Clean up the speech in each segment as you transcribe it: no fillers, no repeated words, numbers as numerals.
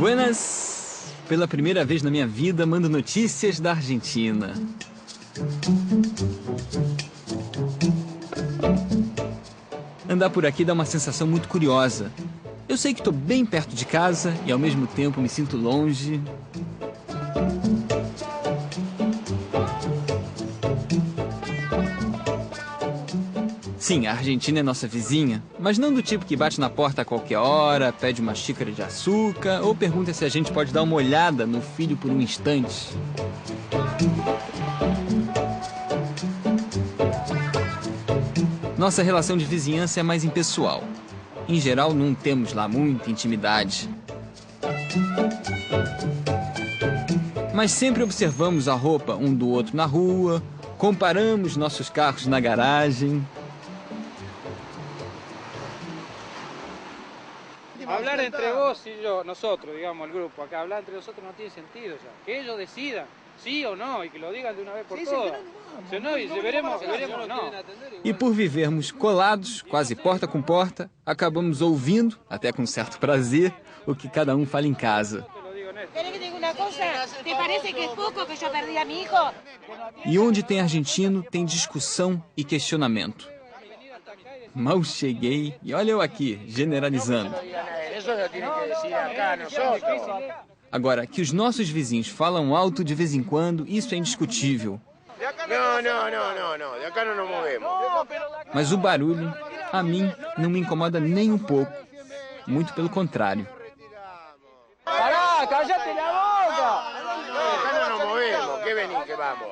Buenas! Pela primeira vez na minha vida, mando notícias da Argentina. Andar por aqui dá uma sensação muito curiosa. Eu sei que estou bem perto de casa e ao mesmo tempo me sinto longe. Sim, a Argentina é nossa vizinha, mas não do tipo que bate na porta a qualquer hora, pede uma xícara de açúcar ou pergunta se a gente pode dar uma olhada no filho por um instante. Nossa relação de vizinhança é mais impessoal. Em geral, não temos lá muita intimidade. Mas sempre observamos a roupa um do outro na rua, comparamos nossos carros na garagem. Hablar entre vos y yo, nosotros, digamos, el grupo, acá hablar entre nosotros no tiene sentido ya. Que ellos decidan, sí o no, y que lo digan de una vez por todas. Se no, y veremos, no. E por vivermos colados, quase porta com porta, acabamos ouvindo, até com certo prazer, o que cada um fala em casa. E onde tem argentino, tem discussão e questionamento. Mal cheguei e olha eu aqui, generalizando. Agora, que os nossos vizinhos falam alto de vez em quando, isso é indiscutível. Mas o barulho, a mim, não me incomoda nem um pouco. Muito pelo contrário.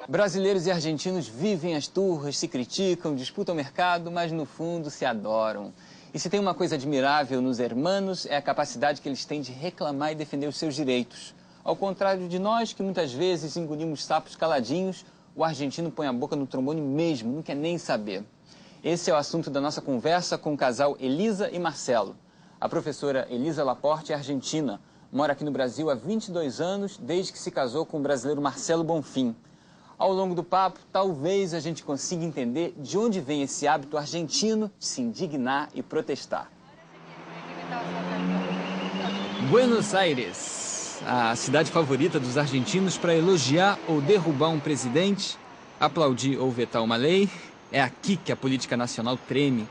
Brasileiros e argentinos vivem as turras, se criticam, disputam o mercado, mas no fundo se adoram. E se tem uma coisa admirável nos hermanos, é a capacidade que eles têm de reclamar e defender os seus direitos. Ao contrário de nós, que muitas vezes engolimos sapos caladinhos, o argentino põe a boca no trombone mesmo, não quer nem saber. Esse é o assunto da nossa conversa com o casal Elisa e Marcelo. A professora Elisa Laporte é argentina, mora aqui no Brasil há 22 anos, desde que se casou com o brasileiro Marcelo Bonfim. Ao longo do papo, talvez a gente consiga entender de onde vem esse hábito argentino de se indignar e protestar. Buenos Aires, a cidade favorita dos argentinos para elogiar ou derrubar um presidente, aplaudir ou vetar uma lei. É aqui que a política nacional treme.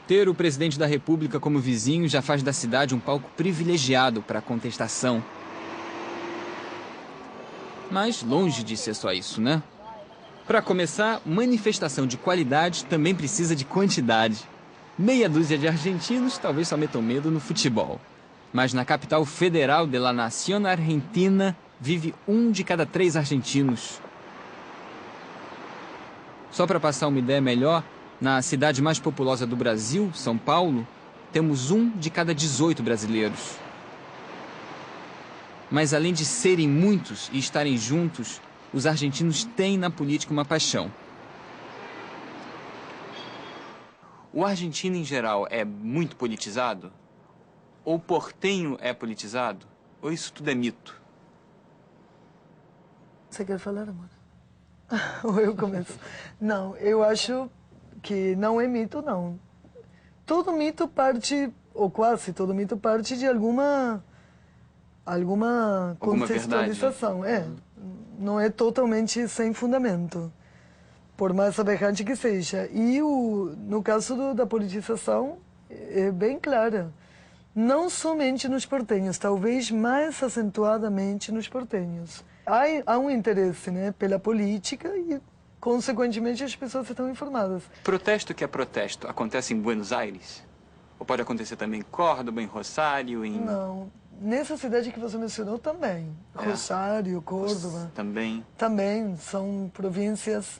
Ter o presidente da República como vizinho já faz da cidade um palco privilegiado para a contestação. Mas longe de ser só isso, né? Para começar, manifestação de qualidade também precisa de quantidade. Meia dúzia de argentinos talvez só metam medo no futebol. Mas na capital federal de la Nación Argentina vive 1 de cada 3 argentinos. Só para passar uma ideia melhor, na cidade mais populosa do Brasil, São Paulo, temos 1 de cada 18 brasileiros. Mas além de serem muitos e estarem juntos, os argentinos têm na política uma paixão. O argentino em geral é muito politizado? Ou o portenho é politizado? Ou isso tudo é mito? Você quer falar, amor? Ou eu começo? Não, eu acho que não é mito, não. Todo mito parte, ou quase todo mito parte de alguma contextualização. Não é totalmente sem fundamento, por mais aberrante que seja. E no caso da politização, é bem clara. Não somente nos portenhos, talvez mais acentuadamente nos portenhos. Há um interesse, né, pela política e, consequentemente, as pessoas estão informadas. Protesto que é protesto acontece em Buenos Aires? Ou pode acontecer também em Córdoba, em Rosário, em... Não. Nessa cidade que você mencionou também. Rosário, Córdoba. Também. Também são províncias.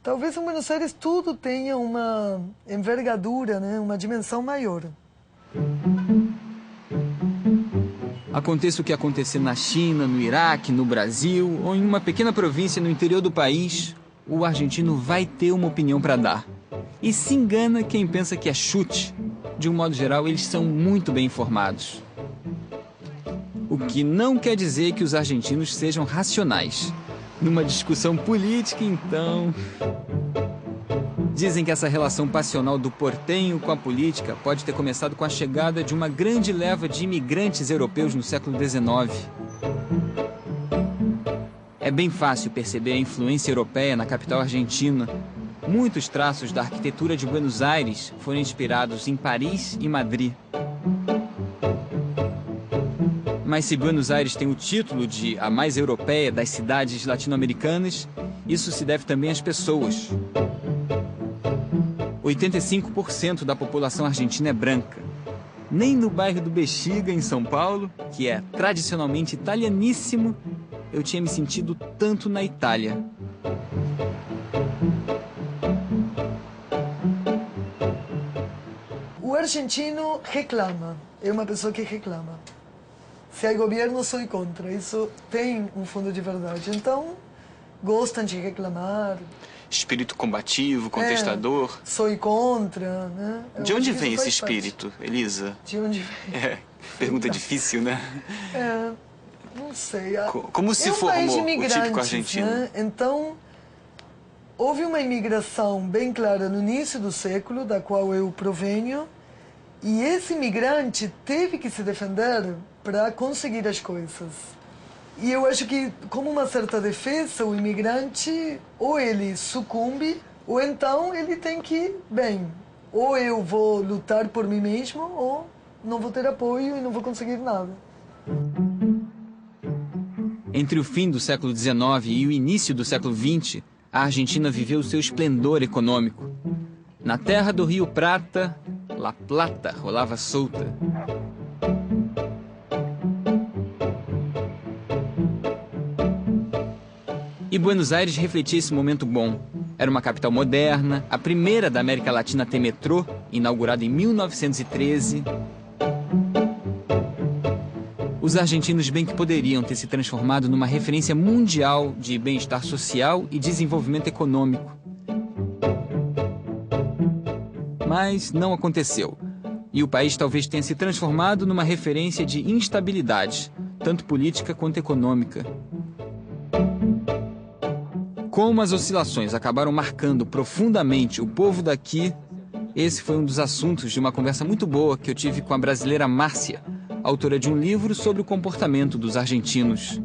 Talvez em Buenos Aires tudo tenha uma envergadura, né, uma dimensão maior. Aconteça o que acontecer na China, no Iraque, no Brasil ou em uma pequena província no interior do país, o argentino vai ter uma opinião para dar. E se engana quem pensa que é chute. De um modo geral, eles são muito bem informados. O que não quer dizer que os argentinos sejam racionais. Numa discussão política, então... Dizem que essa relação passional do portenho com a política pode ter começado com a chegada de uma grande leva de imigrantes europeus no século XIX. É bem fácil perceber a influência europeia na capital argentina. Muitos traços da arquitetura de Buenos Aires foram inspirados em Paris e Madrid. Mas se Buenos Aires tem o título de a mais europeia das cidades latino-americanas, isso se deve também às pessoas. 85% da população argentina é branca. Nem no bairro do Bexiga, em São Paulo, que é tradicionalmente italianíssimo, eu tinha me sentido tanto na Itália. O argentino reclama, é uma pessoa que reclama. Se há governo, sou contra. Isso tem um fundo de verdade. Então, gostam de reclamar. Espírito combativo, contestador. Sou contra, né? De onde vem esse espírito, Elisa? De onde vem? Pergunta difícil, né? Não sei. Como se formou o típico argentino? Né? Então, houve uma imigração bem clara no início do século, da qual eu provenho, e esse imigrante teve que se defender para conseguir as coisas. E eu acho que, como uma certa defesa, o imigrante, ou ele sucumbe, ou então ele tem que, bem, ou eu vou lutar por mim mesmo, ou não vou ter apoio e não vou conseguir nada. Entre o fim do século XIX e o início do século XX, a Argentina viveu seu esplendor econômico. Na terra do Rio Prata, La Plata rolava solta. E Buenos Aires refletia esse momento bom. Era uma capital moderna, a primeira da América Latina a ter metrô, inaugurada em 1913. Os argentinos bem que poderiam ter se transformado numa referência mundial de bem-estar social e desenvolvimento econômico. Mas não aconteceu. E o país talvez tenha se transformado numa referência de instabilidade, tanto política quanto econômica. Como as oscilações acabaram marcando profundamente o povo daqui, esse foi um dos assuntos de uma conversa muito boa que eu tive com a brasileira Márcia, autora de um livro sobre o comportamento dos argentinos.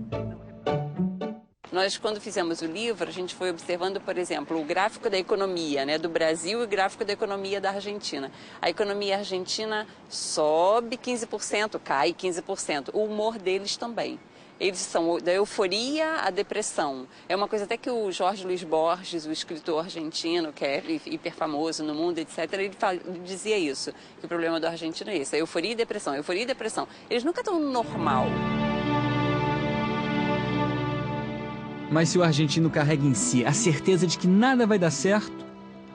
Nós, quando fizemos o livro, a gente foi observando, por exemplo, o gráfico da economia, né, do Brasil e o gráfico da economia da Argentina. A economia argentina sobe 15%, cai 15%. O humor deles também. Eles são da euforia à depressão. É uma coisa até que o Jorge Luiz Borges, o escritor argentino, que é hiper famoso no mundo, etc., ele dizia isso, que o problema do argentino é isso, a euforia e depressão, euforia e depressão. Eles nunca estão no normal. Mas se o argentino carrega em si a certeza de que nada vai dar certo,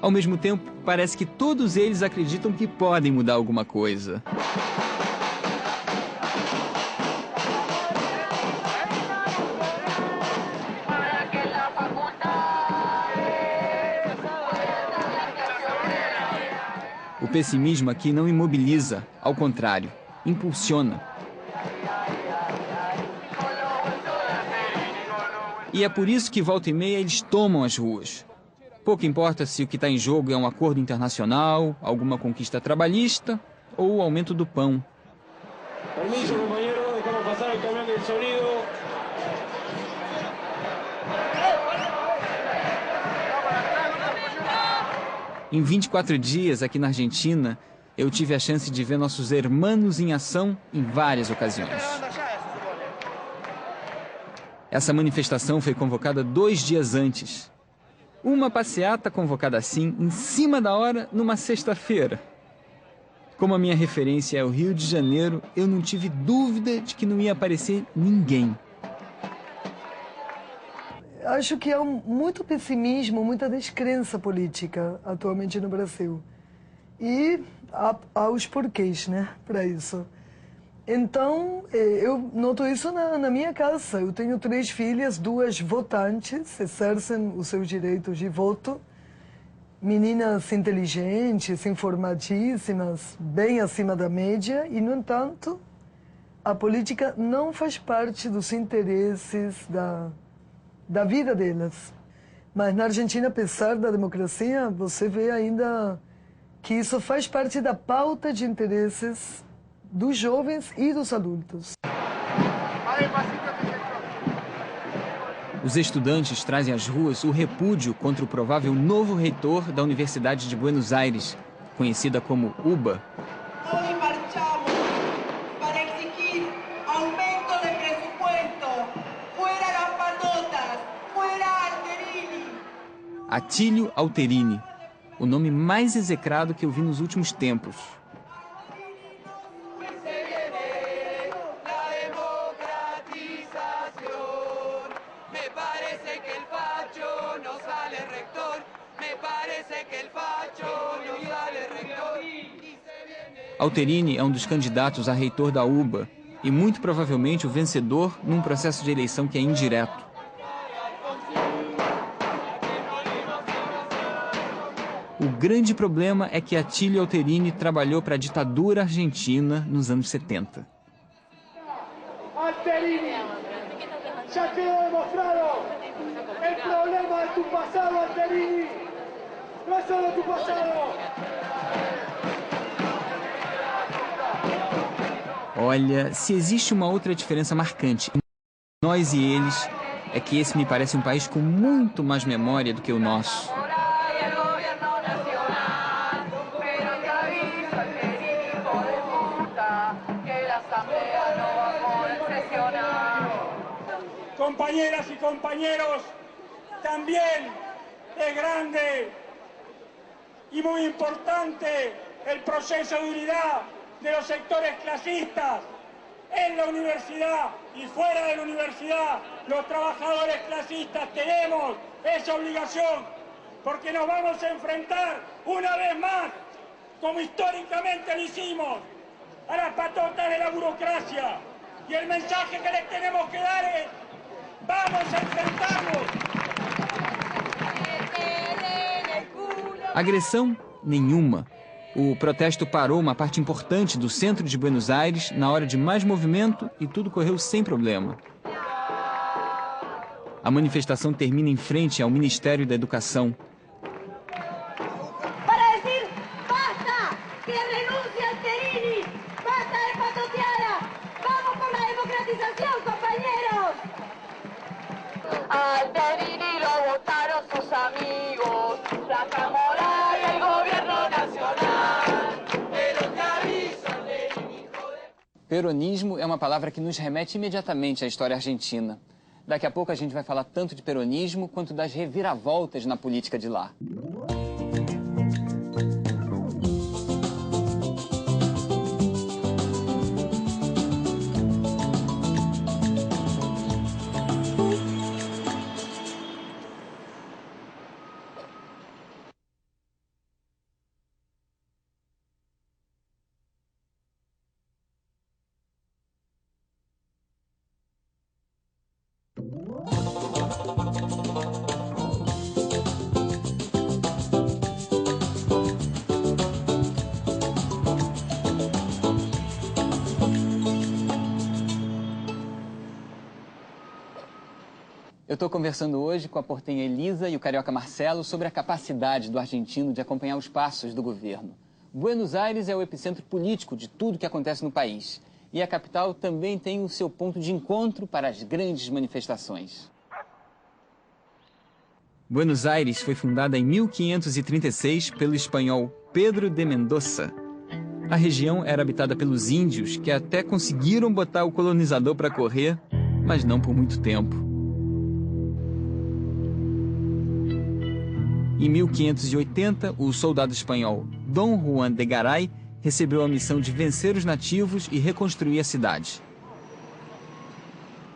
ao mesmo tempo, parece que todos eles acreditam que podem mudar alguma coisa. O pessimismo aqui não imobiliza, ao contrário, impulsiona. E é por isso que volta e meia eles tomam as ruas. Pouco importa se o que está em jogo é um acordo internacional, alguma conquista trabalhista ou o aumento do pão. Permiso, companheiro, deixamos passar o caminhão de sonido. Em 24 dias aqui na Argentina, eu tive a chance de ver nossos hermanos em ação em várias ocasiões. Essa manifestação foi convocada 2 dias antes. Uma passeata convocada assim, em cima da hora, numa sexta-feira. Como a minha referência é o Rio de Janeiro, eu não tive dúvida de que não ia aparecer ninguém. Acho que há muito pessimismo, muita descrença política atualmente no Brasil. E há os porquês, né, para isso. Então, eu noto isso na minha casa. Eu tenho 3 filhas, 2 votantes, exercem os seus direitos de voto. Meninas inteligentes, informadíssimas, bem acima da média. E, no entanto, a política não faz parte dos interesses da vida delas. Mas na Argentina, apesar da democracia, você vê ainda que isso faz parte da pauta de interesses dos jovens e dos adultos. Os estudantes trazem às ruas o repúdio contra o provável novo reitor da Universidade de Buenos Aires, conhecida como UBA. Hoy marchamos para exigir aumento de presupuesto, fuera las panotas, fuera Alterini. Atílio Alterini, o nome mais execrado que eu vi nos últimos tempos. Alterini é um dos candidatos a reitor da UBA e muito provavelmente o vencedor num processo de eleição que é indireto. O grande problema é que Atílio Alterini trabalhou para a ditadura argentina nos anos 70. Alterini, ya quedó demostrado el problema de tu pasado, Alterini. No es solo tu pasado. Olha, se existe uma outra diferença marcante entre nós e eles, é que esse me parece um país com muito mais memória do que o nosso. Compañeras y compañeros, también es grande y muy importante el proceso de unidad de los sectores clasistas en la universidad y fuera de la universidad. Los trabajadores clasistas tenemos esa obligación porque nos vamos a enfrentar una vez más, como históricamente lo hicimos, a las patotas de la burocracia. Y el mensaje que les tenemos que dar es: vamos a enfrentarnos. Agressão nenhuma. O protesto parou uma parte importante do centro de Buenos Aires na hora de mais movimento e tudo correu sem problema. A manifestação termina em frente ao Ministério da Educação. Para decir basta, que renuncie Alterini, basta de patoteada, vamos por la democratización, compañeros. Alterini lo votaron sus amigos, la Cámara y el gobierno nacional, pero te aviso, Alterini, hijo de... Peronismo é uma palavra que nos remete imediatamente à história argentina. Daqui a pouco a gente vai falar tanto de peronismo quanto das reviravoltas na política de lá. Eu estou conversando hoje com a portenha Elisa e o carioca Marcelo sobre a capacidade do argentino de acompanhar os passos do governo. Buenos Aires é o epicentro político de tudo que acontece no país. E a capital também tem o seu ponto de encontro para as grandes manifestações. Buenos Aires foi fundada em 1536 pelo espanhol Pedro de Mendoza. A região era habitada pelos índios, que até conseguiram botar o colonizador para correr, mas não por muito tempo. Em 1580, o soldado espanhol Dom Juan de Garay recebeu a missão de vencer os nativos e reconstruir a cidade.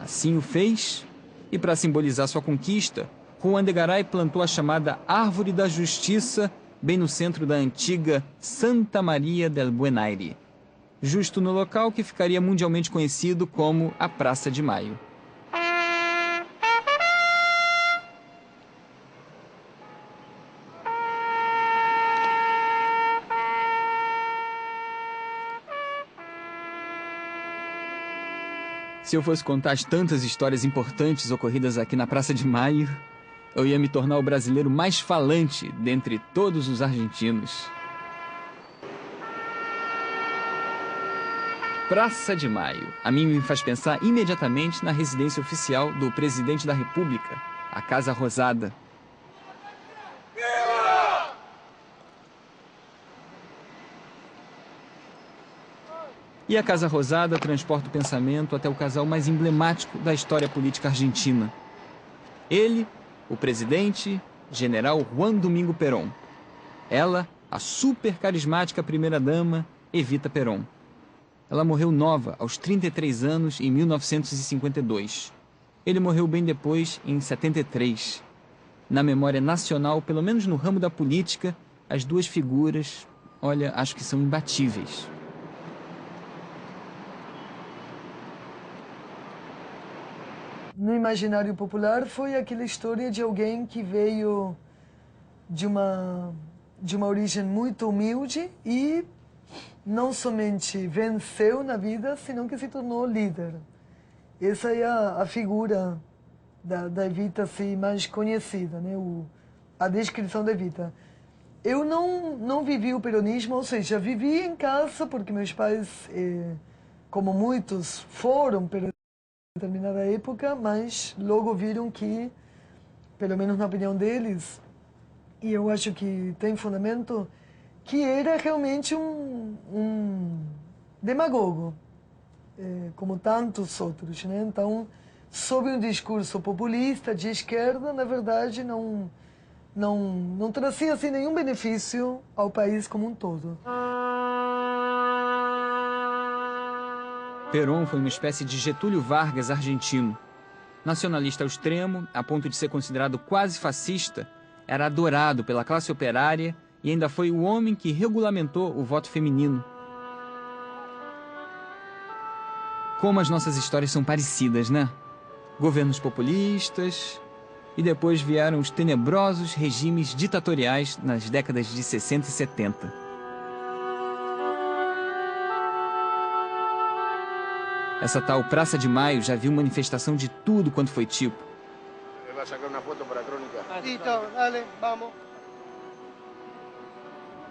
Assim o fez, e para simbolizar sua conquista, Juan de Garay plantou a chamada Árvore da Justiça bem no centro da antiga Santa Maria del Buen Aire, justo no local que ficaria mundialmente conhecido como a Praça de Maio. Se eu fosse contar as tantas histórias importantes ocorridas aqui na Praça de Maio, eu ia me tornar o brasileiro mais falante dentre todos os argentinos. Praça de Maio. A mim me faz pensar imediatamente na residência oficial do presidente da República, a Casa Rosada. E a Casa Rosada transporta o pensamento até o casal mais emblemático da história política argentina. Ele, o presidente, General Juan Domingo Perón. Ela, a super carismática primeira-dama, Evita Perón. Ela morreu nova, aos 33 anos, em 1952. Ele morreu bem depois, em 73. Na memória nacional, pelo menos no ramo da política, as duas figuras, olha, acho que são imbatíveis. No imaginário popular foi aquela história de alguém que veio de uma origem muito humilde e não somente venceu na vida, senão que se tornou líder. Essa é a figura da Evita assim, mais conhecida, né? A descrição da Evita. Eu não vivi o peronismo, ou seja, vivi em casa porque meus pais, como muitos, foram peronistas em determinada época, mas logo viram que, pelo menos na opinião deles, e eu acho que tem fundamento, que era realmente um demagogo, como tantos outros, né? Então, sob um discurso populista de esquerda, na verdade, não trazia assim, nenhum benefício ao país como um todo. Perón foi uma espécie de Getúlio Vargas argentino. Nacionalista ao extremo, a ponto de ser considerado quase fascista, era adorado pela classe operária e ainda foi o homem que regulamentou o voto feminino. Como as nossas histórias são parecidas, né? Governos populistas, e depois vieram os tenebrosos regimes ditatoriais nas décadas de 60 e 70. Essa tal Praça de Maio já viu manifestação de tudo quanto foi tipo. Vai sacar uma foto para a crônica? Listo, dale, vamos.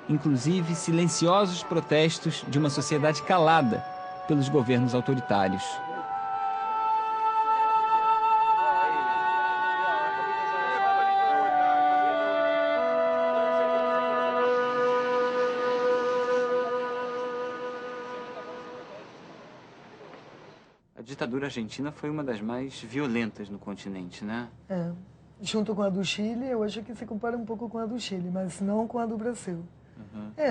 Inclusive silenciosos protestos de uma sociedade calada pelos governos autoritários. A ditadura argentina foi uma das mais violentas no continente, né? Junto com a do Chile, eu acho que se compara um pouco com a do Chile, mas não com a do Brasil.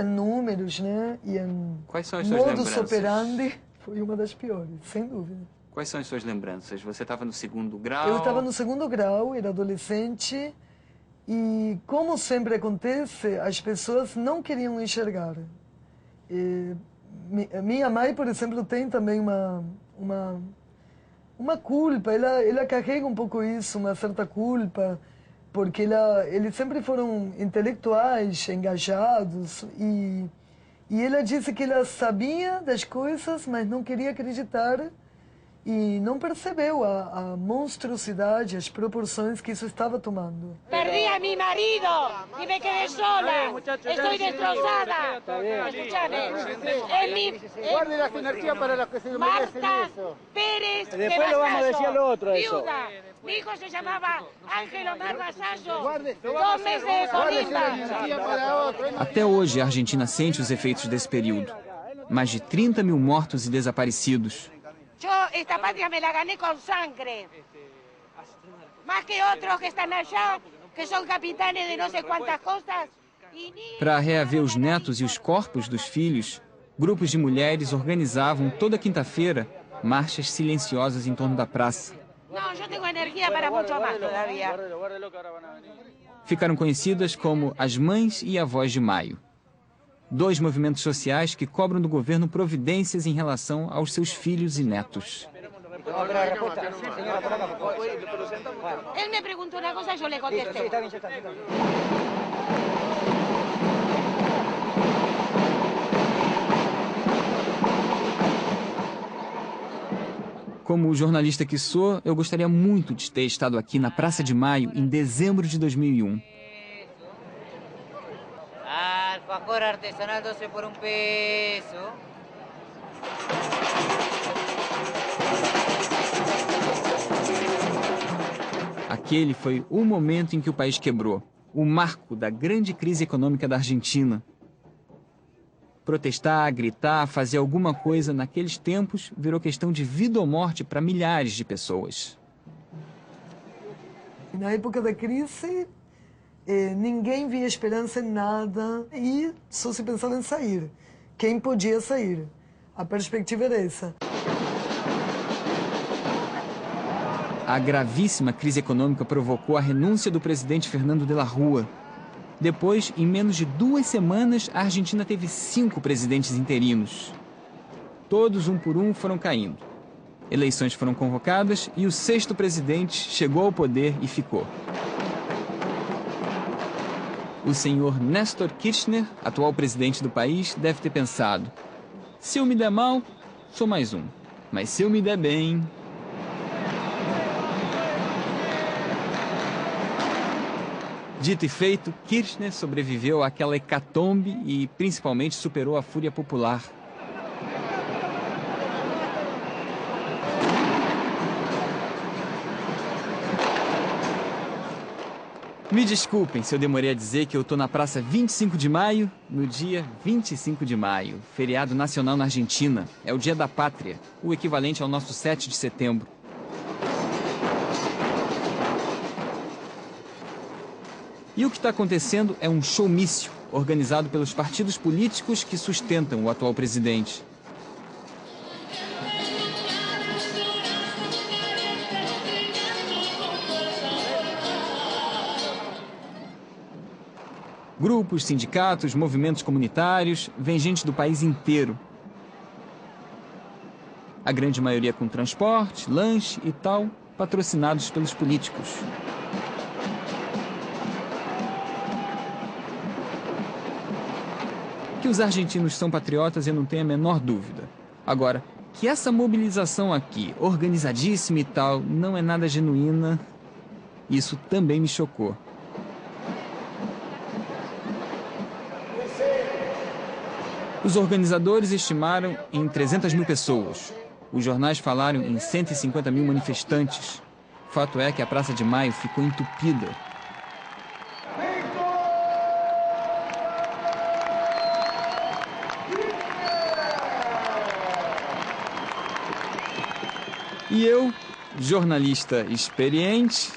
Números, né? E quais são as suas lembranças? Modus operandi foi uma das piores, sem dúvida. Quais são as suas lembranças? Você estava no segundo grau? Eu estava no segundo grau, era adolescente, e como sempre acontece, as pessoas não queriam enxergar. Minha mãe, por exemplo, tem também uma culpa, ela carrega um pouco isso, uma certa culpa, porque eles sempre foram intelectuais, engajados, e ela disse que ela sabia das coisas, mas não queria acreditar, e não percebeu a monstruosidade, as proporções que isso estava tomando. Perdí a mi marido y me quedé sola. Estoy destrozada. Escúchame. Guarde las energías para los que se merecen Marta eso. Pérez de Después lo vamos a decir al otro, eso. viuda. Mi hijo se llamaba Ángel Omar Vasallo. Guarde 2 meses de Guárdese la colimba. energía para otro. Até hoje, a Argentina sente os efeitos desse período. Mais de 30 mil mortos e desaparecidos. Yo esta patria me la gané con sangre. Más que otros que están allá, que son capitanes de no sé cuántas cosas. Para reaver os netos e os corpos dos filhos, grupos de mulheres organizavam toda quinta-feira marchas silenciosas em torno da praça. No, yo tengo energía para mucho más todavía. Ficaram conhecidas como as Mães e Avós de Maio. 2 movimentos sociais que cobram do governo providências em relação aos seus filhos e netos. Él me preguntó una cosa y yo le contesté. Como jornalista que sou, eu gostaria muito de ter estado aqui na Praça de Maio em dezembro de 2001. Alfajor artesanal 12 por $1. Aquele foi o momento em que o país quebrou, o marco da grande crise econômica da Argentina. Protestar, gritar, fazer alguma coisa naqueles tempos virou questão de vida ou morte para milhares de pessoas. Na época da crise, ninguém via esperança em nada e só se pensava em sair. Quem podia sair? A perspectiva era essa. A gravíssima crise econômica provocou a renúncia do presidente Fernando de la Rúa. Depois, em menos de 2 semanas, a Argentina teve 5 presidentes interinos. Todos, um por um, foram caindo. Eleições foram convocadas e o 6º presidente chegou ao poder e ficou. O senhor Néstor Kirchner, atual presidente do país, deve ter pensado: se eu me der mal, sou mais um. Mas se eu me der bem... Dito e feito, Kirchner sobreviveu àquela hecatombe e, principalmente, superou a fúria popular. Me desculpem se eu demorei a dizer que eu estou na Praça 25 de Maio, no dia 25 de maio, feriado nacional na Argentina. É o Dia da Pátria, o equivalente ao nosso 7 de setembro. E o que está acontecendo é um showmício organizado pelos partidos políticos que sustentam o atual presidente. Grupos, sindicatos, movimentos comunitários, vem gente do país inteiro. A grande maioria com transporte, lanche e tal, patrocinados pelos políticos. Que os argentinos são patriotas, eu não tenho a menor dúvida. Agora, que essa mobilização aqui, organizadíssima e tal, não é nada genuína, isso também me chocou. Os organizadores estimaram em 300 mil pessoas. Os jornais falaram em 150 mil manifestantes. O fato é que a Praça de Maio ficou entupida. E eu, jornalista experiente,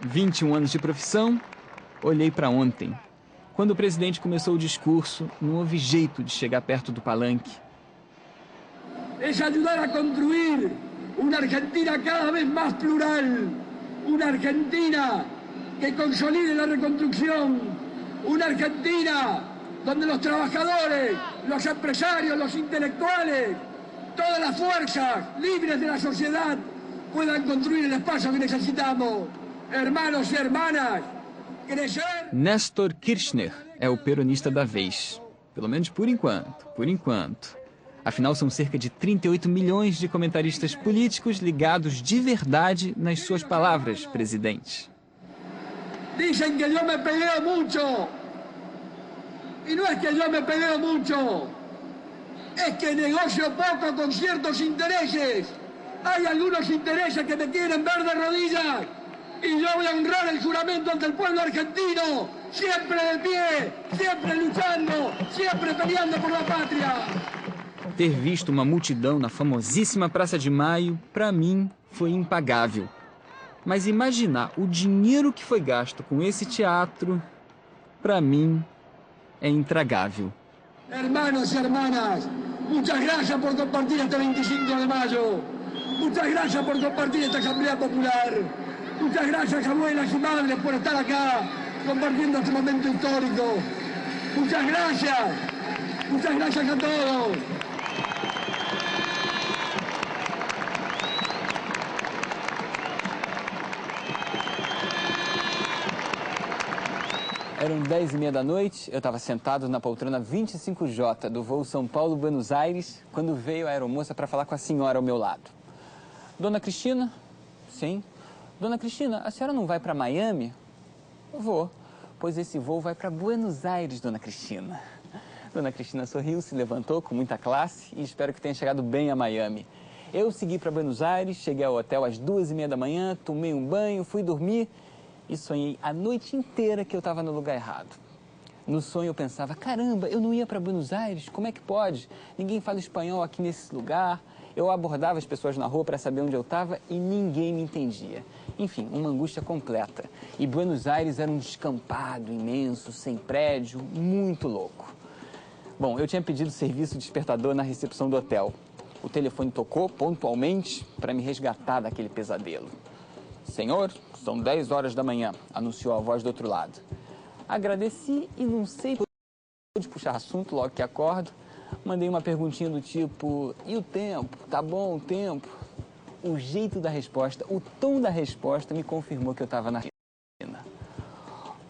21 anos de profissão, olhei para ontem. Quando o presidente começou o discurso, não houve jeito de chegar perto do palanque. É ajudar a construir uma Argentina cada vez mais plural, uma Argentina que consolide a reconstrução, uma Argentina onde os trabalhadores, os empresários, os intelectuales, todas as forças livres da sociedade puedan construir o espaço que necessitamos, hermanos e hermanas. Néstor Kirchner é o peronista da vez. Pelo menos por enquanto, por enquanto. Afinal, são cerca de 38 milhões de comentaristas políticos ligados de verdade nas suas palavras, presidente. Dizem que eu me peleo muito. E não é que eu me peleo muito. É que negocio pouco com certos interesses. Há alguns interesses que me querem ver de rodillas. Y yo voy a honrar el juramento ante el pueblo argentino, siempre de pie, siempre luchando, siempre peleando por la patria. Ter visto uma multidão na famosíssima Praça de Maio, para mim, foi impagável. Mas imaginar o dinheiro que foi gasto com esse teatro, para mim, é intragável. Hermanos y hermanas, muchas gracias por compartir este 25 de mayo. Muchas gracias por compartir esta Asamblea Popular. Muchas gracias, abuelas y madres, por estar acá compartiendo este momento histórico. Muchas gracias a todos. Eram 10h30 da noite, eu estava sentado na poltrona 25J do voo São Paulo-Buenos Aires, quando veio a aeromoça para falar com a senhora ao meu lado. Dona Cristina? Sim. Dona Cristina, a senhora não vai para Miami? Vou, pois esse voo vai para Buenos Aires, Dona Cristina. Dona Cristina sorriu, se levantou com muita classe e espero que tenha chegado bem a Miami. Eu segui para Buenos Aires, cheguei ao hotel às 2h30 da manhã, tomei um banho, fui dormir e sonhei a noite inteira que eu estava no lugar errado. No sonho eu pensava, caramba, eu não ia para Buenos Aires? Como é que pode? Ninguém fala espanhol aqui nesse lugar. Eu abordava as pessoas na rua para saber onde eu estava e ninguém me entendia. Enfim, uma angústia completa. E Buenos Aires era um descampado imenso, sem prédio, muito louco. Bom, eu tinha pedido serviço de despertador na recepção do hotel. O telefone tocou pontualmente para me resgatar daquele pesadelo. Senhor, são 10 horas da manhã, anunciou a voz do outro lado. Agradeci e não sei de puxar assunto logo que acordo. Mandei uma perguntinha do tipo, e o tempo? Tá bom o tempo? O jeito da resposta, o tom da resposta me confirmou que eu estava na Argentina.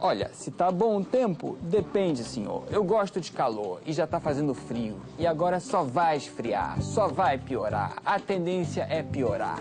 Olha, se tá bom o tempo, depende, senhor. Eu gosto de calor e já tá fazendo frio. E agora só vai esfriar, só vai piorar. A tendência é piorar.